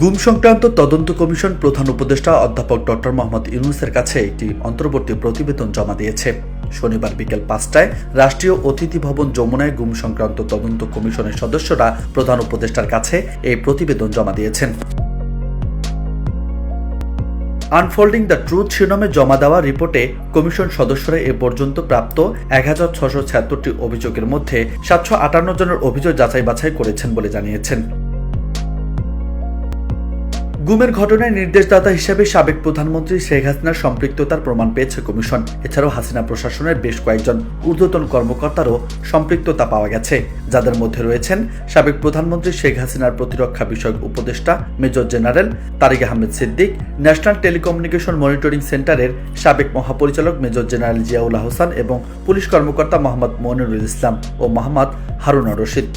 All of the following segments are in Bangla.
গুম সংক্রান্ত তদন্ত কমিশন প্রধান উপদেষ্টা অধ্যাপক ডক্টর মোহাম্মদ ইউনূসের কাছে একটি অন্তর্বর্তী প্রতিবেদন জমা দিয়েছে। শনিবার বিকেল ৫টায় রাষ্ট্রীয় অতিথি ভবন যমুনায় গুম সংক্রান্ত তদন্ত কমিশনের সদস্যরা প্রধান উপদেষ্টার কাছে এই প্রতিবেদন জমা দিয়েছেন। আনফোল্ডিং দ্য ট্রুথ শিরোনামে জমা দেওয়া রিপোর্টে কমিশন সদস্যরা এ পর্যন্ত প্রাপ্ত ১,৬৭৬টি অভিযোগের মধ্যে ৭৫৮ জনের অভিযোগ যাচাই বাছাই করেছেন বলে জানিয়েছেন। গুমের ঘটনায় নির্দেশদাতা হিসেবে সাবেক প্রধানমন্ত্রী শেখ হাসিনার সম্পৃক্ততার প্রমাণ পেয়েছে কমিশন। এছাড়াও হাসিনা প্রশাসনের বেশ কয়েকজন ঊর্ধ্বতন কর্মকর্তারও সম্পৃক্ততা পাওয়া গেছে, যাদের মধ্যে রয়েছেন সাবেক প্রধানমন্ত্রী শেখ হাসিনার প্রতিরক্ষা বিষয়ক উপদেষ্টা major general Tariq Ahmed Siddique, national telecommunication monitoring সেন্টারের সাবেক মহাপরিচালক মেজর জেনারেল জিয়াউল আহসান এবং পুলিশ কর্মকর্তা মোহাম্মদ মনিরুল ইসলাম ও মোহাম্মদ হারুন রশিদ।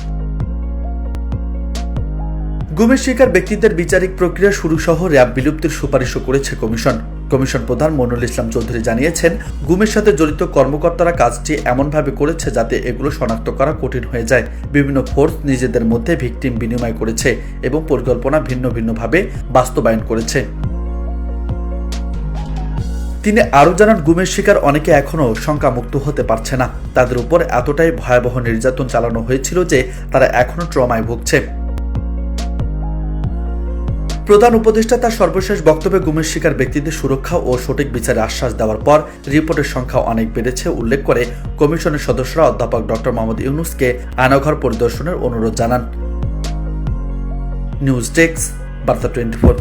গুমের শিকার ব্যক্তিদের বিচারিক প্রক্রিয়া শুরু সহ র্যাব বিলুপ্তির সুপারিশও করেছে কমিশন। কমিশন প্রধান মনিরুল ইসলাম চৌধুরী জানিয়েছেন, গুমের সাথে জড়িত কর্মকর্তারা কাজটি এমনভাবে করেছে যাতে এগুলো শনাক্ত করা কঠিন হয়ে যায়। বিভিন্ন ফোর্স নিজেদের মধ্যে ভিকটিম বিনিময় করেছে এবং পরিকল্পনা ভিন্ন ভিন্নভাবে বাস্তবায়ন করেছে। তিনি আরও জানান, গুমের শিকার অনেকে এখনও শঙ্কামুক্ত হতে পারছে না। তাদের উপর এতটাই ভয়াবহ নির্যাতন চালানো হয়েছিল যে তারা এখনও ট্রমায় ভুগছে। প্রধান উপদেষ্টা তার সর্বশেষ বক্তব্যে গুমের শিকার ব্যক্তিদের সুরক্ষা ও সঠিক বিচারে আশ্বাস দেওয়ার পর রিপোর্টের সংখ্যা অনেক বেড়েছে উল্লেখ করে কমিশনের সদস্যরা অধ্যাপক ডক্টর মোহাম্মদ ইউনূসকে আয়নাঘর পরিদর্শনের অনুরোধ জানান। নিউজ ডেস্ক, বার্তা 24।